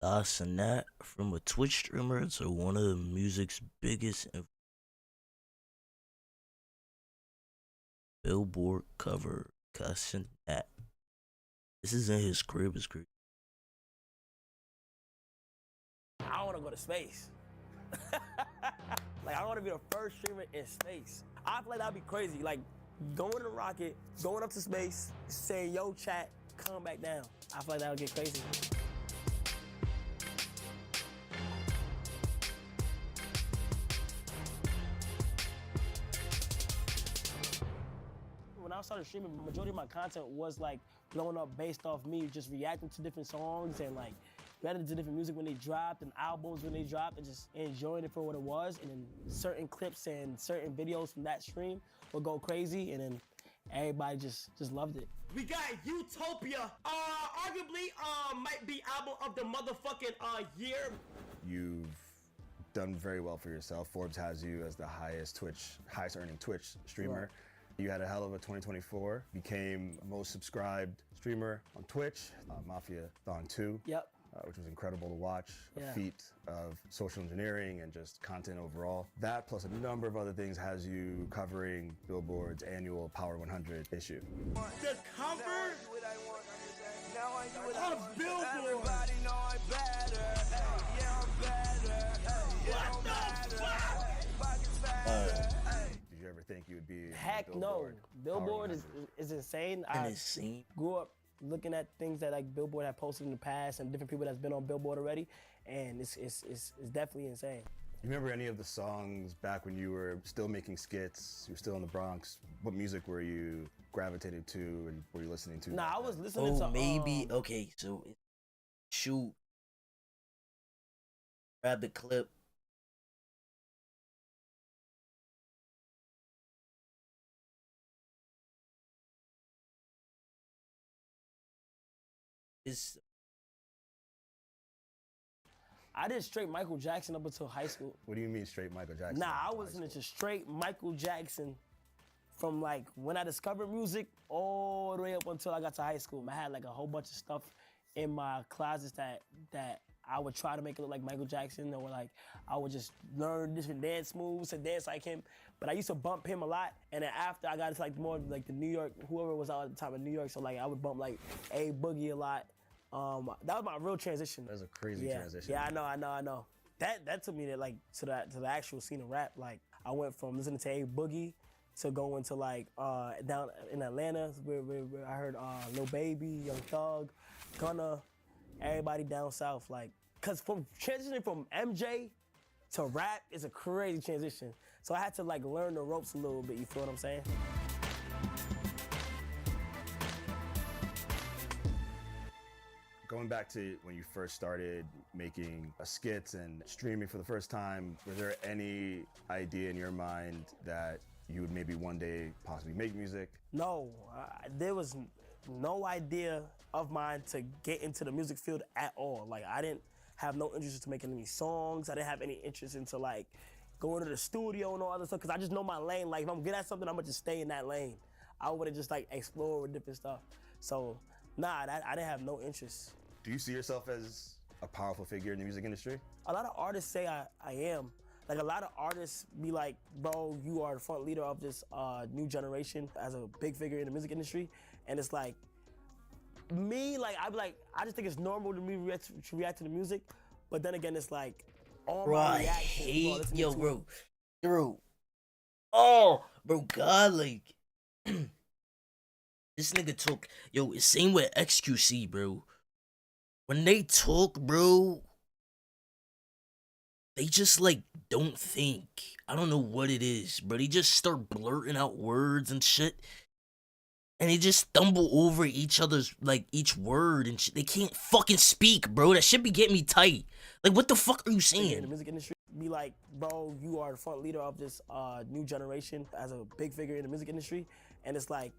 Cenat, from a Twitch streamer to one of the music's biggest Billboard cover. Cenat. This is in his crib. His crib. I want to go to space. Like, I want to be the first streamer in space. I feel like that'd be crazy. Like, going in a rocket, going up to space, saying, yo, chat, come back down. I feel like that would get crazy. When I started streaming, the majority of my content was like blowing up based off me just reacting to different songs and like reacting to different music when they dropped and albums when they dropped and just enjoying it for what it was. And then certain clips and certain videos from that stream would go crazy, and then everybody just loved it. We got Utopia, arguably might be album of the motherfucking year. You've done very well for yourself. Forbes has you as the highest earning Twitch streamer. Right. You had a hell of a 2024, became most subscribed streamer on Twitch, Mafiathon 2. Yep. Which was incredible to watch, Yeah. a feat of social engineering and just content overall. That plus a number of other things has you covering Billboard's annual Power 100 issue. The cover of Billboard. What the fuck? Did you ever think you would be on Heck Billboard? no. Billboard Power is insane. And I it's seen. grew up looking at things that like Billboard had posted in the past and different people that's been on Billboard already, and it's definitely insane. You remember any of the songs back when you were still making skits, you were still in the Bronx? What music were you gravitated to and were you listening to? Nah, back I was then? listening to Maybe. Okay, so shoot. Grab the clip. It's I did straight Michael Jackson up until high school. What do you mean straight Michael Jackson? Nah, I in was high listening school? to straight Michael Jackson from like when I discovered music all the way up until I got to high school. I had like a whole bunch of stuff in my closets that I would try to make it look like Michael Jackson, or like I would just learn different dance moves and dance like him. But I used to bump him a lot, and then after I got into like more like the New York, whoever was out at the time in New York, so like I would bump like A Boogie a lot. That was my real transition. That was a crazy transition. Yeah, I know. That took me to like to the actual scene of rap. Like I went from listening to A Boogie to going to like down in Atlanta where I heard Lil Baby, Young Thug, Gunna, everybody down south. Like, cause from transitioning from MJ to rap is a crazy transition. So I had to like learn the ropes a little bit. You feel what I'm saying? Going back to when you first started making skits and streaming for the first time, was there any idea in your mind that you would maybe one day possibly make music? No, there was no idea of mine to get into the music field at all. Like I didn't have no interest into making any songs. I didn't have any interest into like going to the studio and all other stuff, because I just know my lane. Like if I'm good at something, I'm gonna just stay in that lane. I wouldn't just like explore with different stuff. So nah, I didn't have no interest. Do you see yourself as a powerful figure in the music industry? A lot of artists say I am. Like a lot of artists be like, bro, you are the front leader of this new generation as a big figure in the music industry. And it's like, me, like, I be like, I just think it's normal to me to react to the music. But then again, it's like, all bro, my I reactions, hate listening to it. bro. Oh, bro, God, like this nigga talk. Yo, it's same with XQC, bro. When they talk, bro, they just like don't think. I don't know what it is, bro. They just start blurting out words and shit. And they just stumble over each other's, like, each word and shit. They can't fucking speak, bro. That shit be getting me tight. Like, what the fuck are you In the saying? music industry, be like, bro, you are the front leader of this new generation as a big figure in the music industry. And it's like,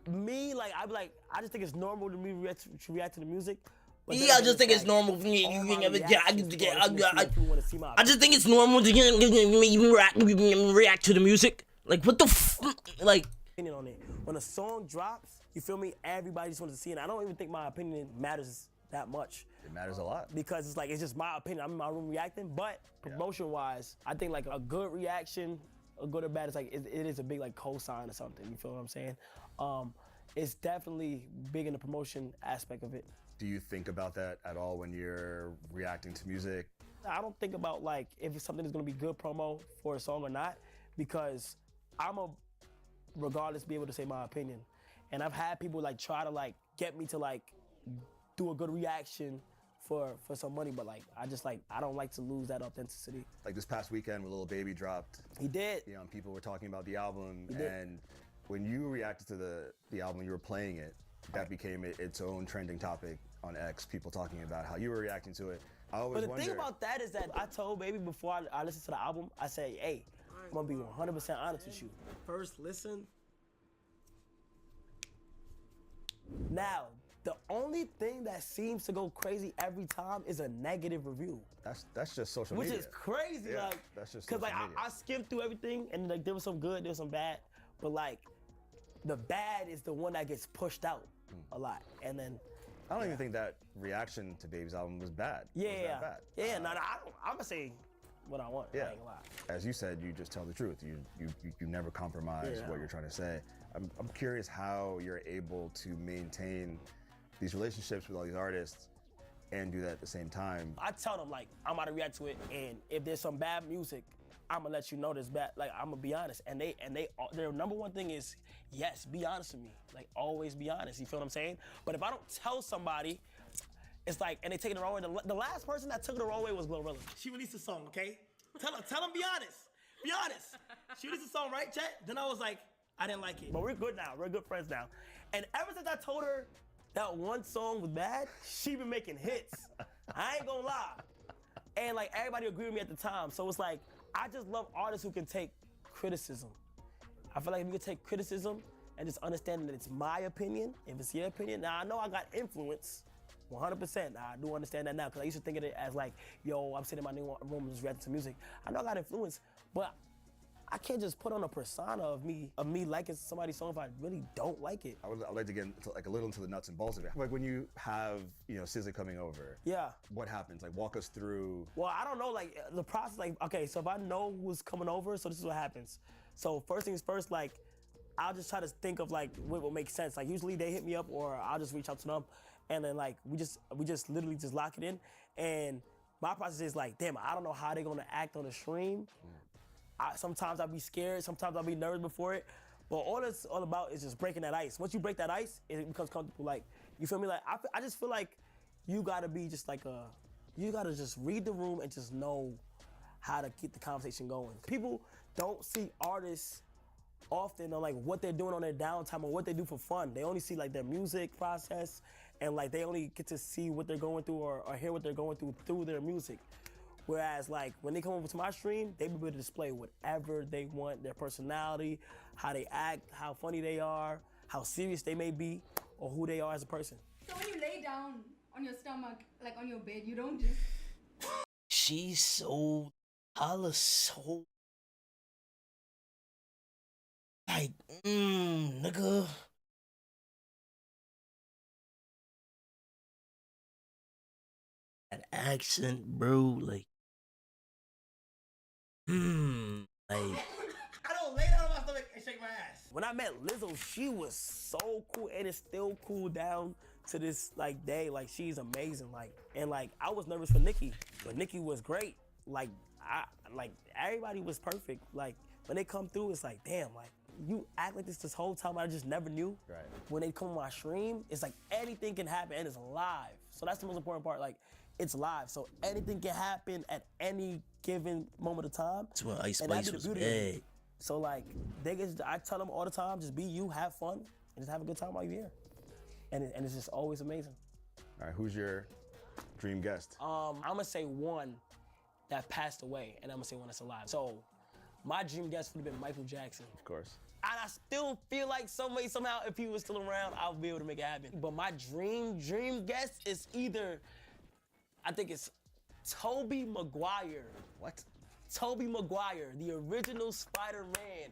me, like, I be like, I just think it's normal to me to react to the music. But then Yeah, I again, just it's think it's like, normal for me. all You my never reactions, bro, I just think it's normal to react to the music. Like, what the like. Opinion on it. When a song drops, you feel me? Everybody just wants to see it. I don't even think my opinion matters that much. It matters a lot. Because it's like, it's just my opinion. I'm in my room reacting, but promotion-wise, I think like a good reaction, a good or bad, it's like, it is a big like cosign or something, you feel what I'm saying? It's definitely big in the promotion aspect of it. Do you think about that at all when you're reacting to music? I don't think about like if something is gonna be good promo for a song or not, because I'm regardless be able to say my opinion. And I've had people like try to like get me to like do a good reaction for some money, but like I don't like to lose that authenticity. Like this past weekend when Lil Baby dropped. He did. You know, and people were talking about the album, He did. and when you reacted to the album, you were playing it, that became its own trending topic on X, people talking about how you were reacting to it. I always But the wonder, thing about that is that I told Baby before I listened to the album, I said, hey, I'm gonna be 100% honest with you. First listen. Now, the only thing that seems to go crazy every time is a negative review. that's just social Which media. is crazy, Yeah, like, that's just cause like social media. I skimmed through everything and like there was some good, there was some bad, but like the bad is the one that gets pushed out a lot, and then I don't even think that reaction to Baby's album was bad. Was that bad. yeah. No, I'm gonna say what I want. Yeah. I ain't gonna lie. As you said, you just tell the truth. You never compromise Yeah. what you're trying to say. I'm curious how you're able to maintain these relationships with all these artists and do that at the same time. I tell them like I'm about to react to it, and if there's some bad music, I'm gonna let you know there's bad. Like I'm gonna be honest, and their number one thing is yes, be honest with me. Like always be honest. You feel what I'm saying? But if I don't tell somebody, it's like, and they take it the wrong way. The last person that took it the wrong way was Glorilla. She released a song, okay? Tell him, be honest. Be honest. She released a song, right, Chet? Then I was like, I didn't like it. But we're good now. We're good friends now. And ever since I told her that one song was bad, she been making hits. I ain't gonna lie. And like everybody agreed with me at the time. So it's like, I just love artists who can take criticism. I feel like if you can take criticism and just understand that it's my opinion, if it's your opinion. Now I know I got influence, 100%. I do understand that now, because I used to think of it as like, yo, I'm sitting in my new room just reacting to music. I know I got influence, but I can't just put on a persona of me liking somebody's song if I really don't like it. I'd like to get into, like a little into the nuts and bolts of it. Like when you have, SZA coming over. Yeah. What happens? Like walk us through. Well, I don't know, like the process, like, okay, so if I know who's coming over, so this is what happens. So first things first, like, I'll just try to think of like what will make sense. Like usually they hit me up or I'll just reach out to them, and then like we just literally just lock it in. And my process is like, damn, I don't know how they're gonna act on the stream. Sometimes I'll be scared, sometimes I'll be nervous before it, but all it's all about is just breaking that ice. Once you break that ice, it becomes comfortable. Like, you feel me? Like, I just feel like you gotta be just like you gotta just read the room and just know how to keep the conversation going. People don't see artists often on like what they're doing on their downtime or what they do for fun. They only see like their music process, and like they only get to see what they're going through or hear what they're going through their music. Whereas like when they come over to my stream, they be able to display whatever they want, their personality, how they act, how funny they are, how serious they may be, or who they are as a person. So when you lay down on your stomach, like on your bed, you don't just... She's so, Hala so, like, nigga. That accent, bro, like, like, I don't lay down on my stomach and shake my ass. When I met Lizzo, she was so cool, and it's still cool down to this like day. Like, she's amazing. Like, and like I was nervous for Nicki, but Nicki was great. Like, everybody was perfect. Like, when they come through, it's like, damn, like you act like this whole time. I just never knew. Right. When they come on my stream, it's like anything can happen, and it's live. So that's the most important part. Like, it's live, so anything can happen at any given moment of time. that's when Ice And that'd Spice be was the beauty of it. bad. So like, I tell them all the time, just be you, have fun, and just have a good time while you're here. And it's just always amazing. All right, who's your dream guest? I'm gonna say one that passed away, and I'm gonna say one that's alive. So my dream guest would have been Michael Jackson. Of course. And I still feel like some way, somehow, if he was still around, I'll be able to make it happen. But my dream guest is either, I think it's Tobey Maguire. What? Tobey Maguire, the original Spider-Man.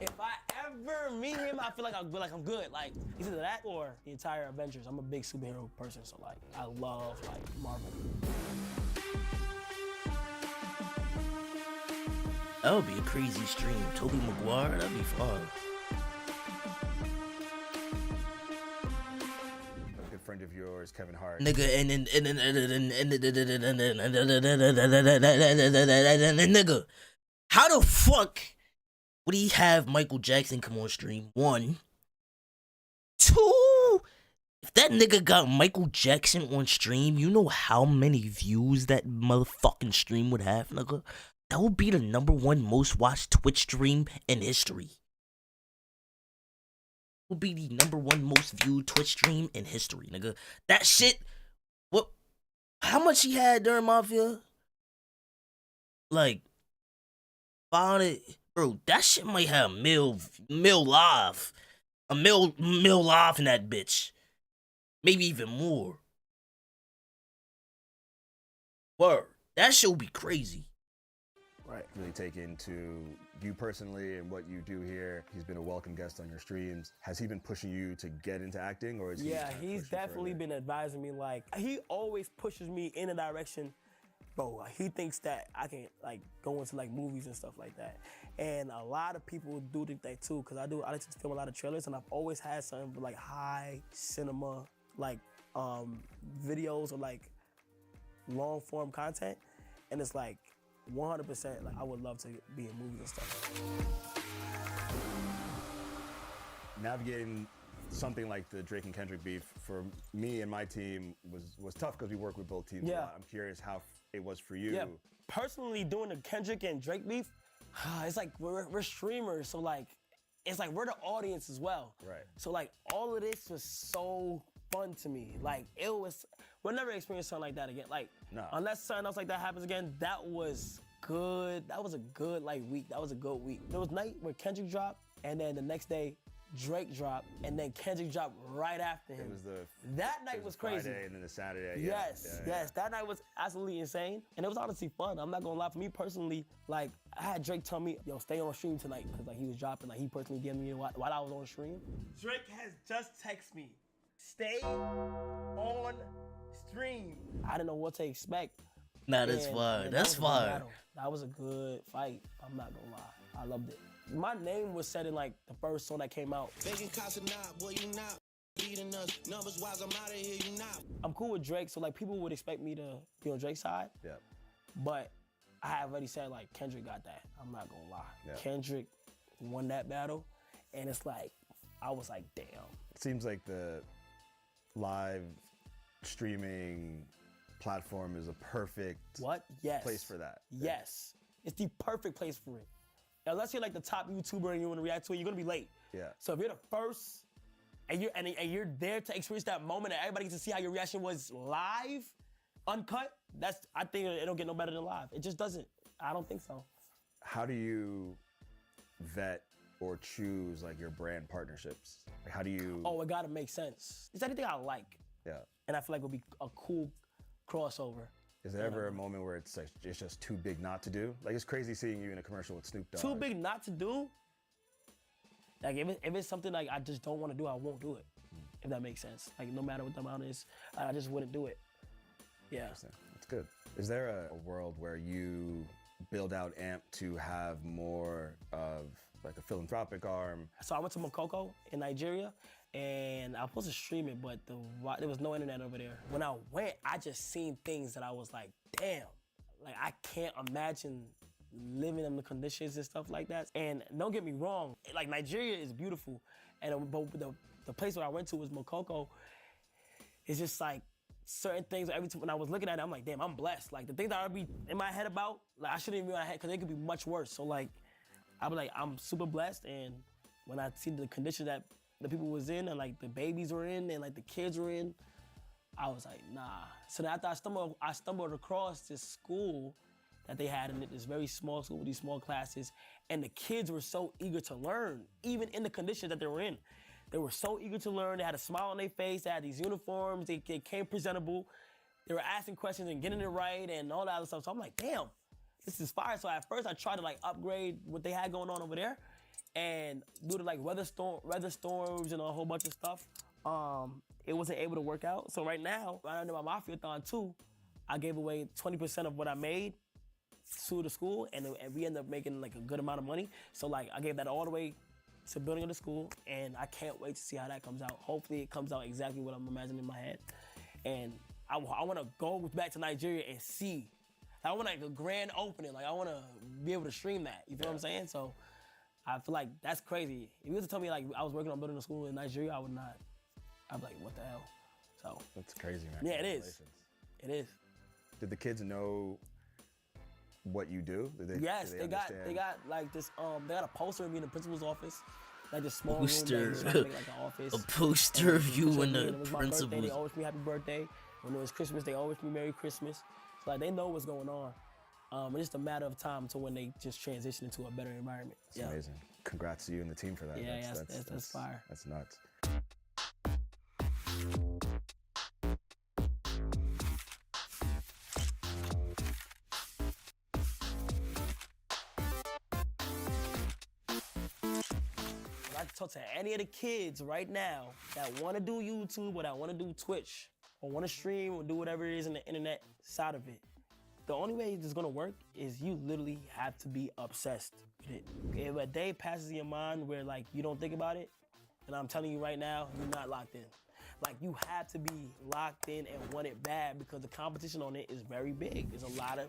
If I ever meet him, I feel like I'm good. Like it's either that or the entire Avengers. I'm a big superhero person, so like I love like Marvel. That would be a crazy stream. Tobey Maguire, that'd be fun. A good friend of yours, Kevin Hart. Nigga, nigga, how the fuck would he have Michael Jackson come on stream? 1, 2. If that nigga got Michael Jackson on stream, you know how many views that motherfucking stream would have, nigga? That would be the #1 most watched Twitch stream in history. Would be the #1 most viewed Twitch stream in history, nigga. That shit, what? How much he had during Mafia? Like, 500, bro. That shit might have a mil live, a mil live in that bitch, maybe even more. Word, that shit would be crazy. Right. Really taken to you personally and what you do here. He's been a welcome guest on your streams. Has he been pushing you to get into acting, or is he? Yeah, he's definitely been advising me. Like he always pushes me in a direction, bro. He thinks that I can like go into like movies and stuff like that. And a lot of people do think that too, because I like to film a lot of trailers, and I've always had something for like high cinema, like videos or like long form content, and it's like 100%, like I would love to be in movies and stuff. Navigating something like the Drake and Kendrick beef for me and my team was tough because we work with both teams a lot. I'm curious how it was for you. Yeah, personally doing the Kendrick and Drake beef, it's like we're streamers, so like it's like we're the audience as well. Right. So like all of this was so fun to me. Like we'll never experience something like that again. Like unless something else like that happens again, that was good. That was a good like week. That was a good week. There was night where Kendrick dropped, and then the next day Drake dropped, and then Kendrick dropped right after him. It was that night was crazy. Friday and then the Saturday. Yes. That night was absolutely insane, and it was honestly fun. I'm not gonna lie. For me personally, like I had Drake tell me, "Yo, stay on stream tonight," because like he was dropping. Like he personally gave me while I was on stream. Drake has just texted me, "Stay on stream." I didn't know what to expect. Nah, that's fire. That's fire. That was a good fight. I'm not gonna lie. I loved it. My name was said in like the first song that came out. I'm cool with Drake, so like people would expect me to be on Drake's side. Yeah. But I have already said like Kendrick got that. I'm not gonna lie. Yeah. Kendrick won that battle, and it's like I was like, damn. It seems like the live streaming platform is a perfect place for that. Yes. It's the perfect place for it. Unless you're like the top YouTuber and you want to react to it, you're gonna be late. Yeah. So if you're the first and you're there to experience that moment and everybody gets to see how your reaction was live, uncut, I think it don't get no better than live. It just doesn't. I don't think so. How do you vet or choose like your brand partnerships? Like, how do you? Oh, it gotta make sense. It's anything I like. Yeah. And I feel like it would be a cool crossover. Is there ever a moment where it's like it's just too big not to do? Like it's crazy seeing you in a commercial with Snoop Dogg. Too big not to do? Like if it's something like I just don't want to do, I won't do it. If that makes sense. Like no matter what the amount is, I just wouldn't do it. Yeah. That's good. Is there a world where you build out AMP to have more of like a philanthropic arm? So I went to Makoko in Nigeria, and I was supposed to stream it, but there was no internet over there. When I went, I just seen things that I was like, damn. Like I can't imagine living in the conditions and stuff like that. And don't get me wrong, like Nigeria is beautiful, and but the place where I went to was Makoko. It's just like certain things. Every time when I was looking at it, I'm like, damn, I'm blessed. Like the things that I'd be in my head about, like I shouldn't even be in my head because it could be much worse. So like, I'd be like, I'm super blessed, and when I see the conditions that the people was in and like the babies were in and like the kids were in, I was like, nah. So then after I stumbled across this school that they had in it, this very small school with these small classes, and the kids were so eager to learn, even in the conditions that they were in. They were so eager to learn. They had a smile on their face. They had these uniforms. They came presentable. They were asking questions and getting it right and all that other stuff. So I'm like, damn, this is fire. So at first I tried to like upgrade what they had going on over there. and due to like weather storms and a whole bunch of stuff, it wasn't able to work out. So right now, I know my mafiathon too, I gave away 20% of what I made to the school, and we ended up making like a good amount of money. So like I gave that all the way to building of the school, and I can't wait to see how that comes out. Hopefully it comes out exactly what I'm imagining in my head. And I want to go back to Nigeria and see. I want like a grand opening. Like I want to be able to stream that. You feel what I'm saying? So I feel like that's crazy. If you was to tell me like I was working on building a school in Nigeria, I would not. I'd be like, what the hell? So That's crazy, man. yeah, it is. It is. Did the kids know what you do? Yes, did they got like this. They got a poster of me in the principal's office, like this small room that he's trying to make like an office. A poster of you in the It was my birthday. They principal's. always wish me happy birthday. When it was Christmas, they always wish me Merry Christmas. So like they know what's going on. It's just a matter of time to when they just transition into a better environment. It's amazing. Congrats to you and the team for that. Yeah, that's fire. That's nuts. I'd like to talk to any of the kids right now that want to do YouTube or that want to do Twitch or want to stream or do whatever it is in the internet side of it. The only way it's gonna work is you literally have to be obsessed with it. If a day passes in your mind where like you don't think about it, and I'm telling you right now, you're not locked in. Like you have to be locked in and want it bad because the competition on it is very big. There's a lot of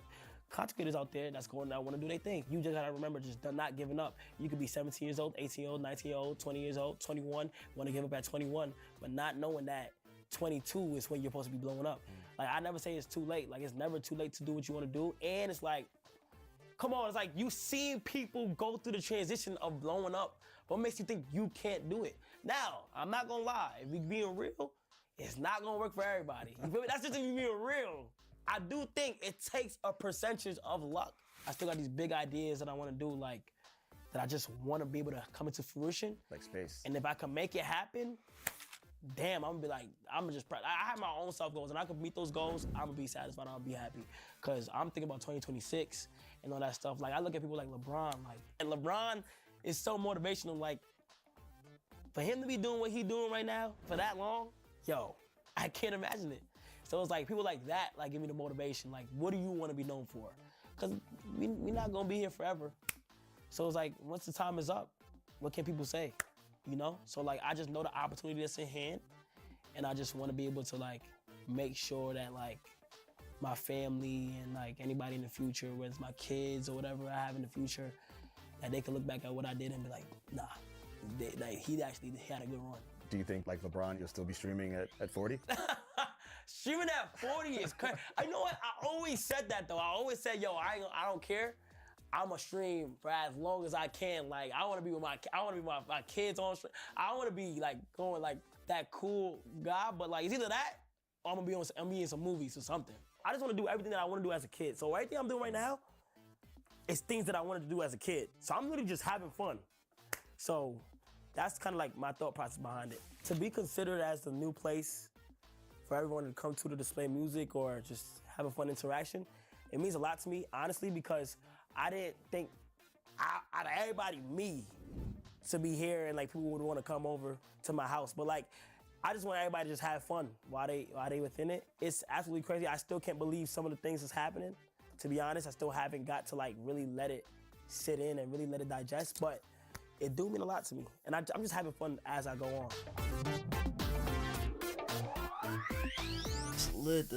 content creators out there that's going out want to do their thing. You just gotta remember, just not giving up. You could be 17 years old, 18 years old, 19 years old, 20 years old, 21, want to give up at 21, but not knowing that 22 is when you're supposed to be blowing up. Like I never say it's too late. Like it's never too late to do what you want to do. And it's like, come on, it's like you seen people go through the transition of blowing up. What makes you think you can't do it? Now, I'm not gonna lie. If we being real, it's not gonna work for everybody. You feel me? That's just if you being real. I do think it takes a percentage of luck. I still got these big ideas that I want to do, like that I just want to be able to come into fruition. Like space. And if I can make it happen, damn, I'm gonna be like, I'm gonna just, I have my own self goals, and I can meet those goals, I'm gonna be satisfied, I'll be happy. Cause I'm thinking about 2026 and all that stuff. Like I look at people like LeBron, and LeBron is so motivational. Like for him to be doing what he's doing right now for that long, yo, I can't imagine it. So it's like people like that, like give me the motivation. Like, what do you want to be known for? Cause we're not gonna be here forever. So it's like, once the time is up, what can people say? You know? So like, I just know the opportunity that's in hand, and I just want to be able to like make sure that like my family and like anybody in the future, whether it's my kids or whatever I have in the future, that they can look back at what I did and be like, nah, he actually had a good run. Do you think like LeBron, you'll still be streaming at 40? Streaming at 40 is crazy. I know what? I always said that though. I always said, yo, I don't care. I'ma stream for as long as I can. Like I want to be with my kids on stream. I want to be like going like that cool guy. But like it's either that or I'm gonna be in some movies or something. I just want to do everything that I want to do as a kid. So everything I'm doing right now is things that I wanted to do as a kid. So I'm literally just having fun. So that's kind of like my thought process behind it. To be considered as the new place for everyone to come to display music or just have a fun interaction, it means a lot to me, honestly, because I didn't think out of everybody, me, to be here and like people would want to come over to my house. But like, I just want everybody to just have fun while they within it. It's absolutely crazy. I still can't believe some of the things that's happening. To be honest, I still haven't got to like really let it sit in and really let it digest, but it do mean a lot to me. And I'm just having fun as I go on. That's lit.